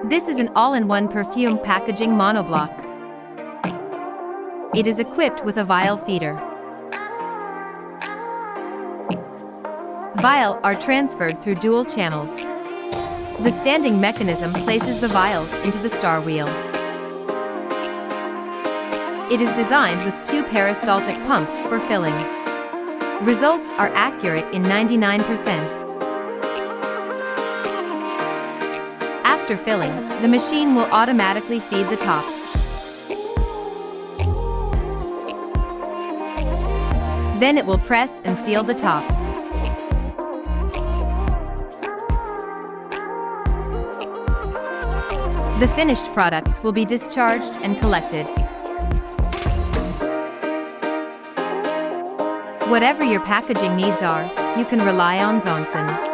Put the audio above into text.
This is an all-in-one perfume packaging monoblock. It is equipped with a vial feeder. Vials are transferred through dual channels. The standing mechanism places the vials into the star wheel. It is designed with 2 peristaltic pumps for filling. Results are accurate in 99%. After filling, the machine will automatically feed the tops. Then it will press and seal the tops. The finished products will be discharged and collected. Whatever your packaging needs are, you can rely on Zonesun.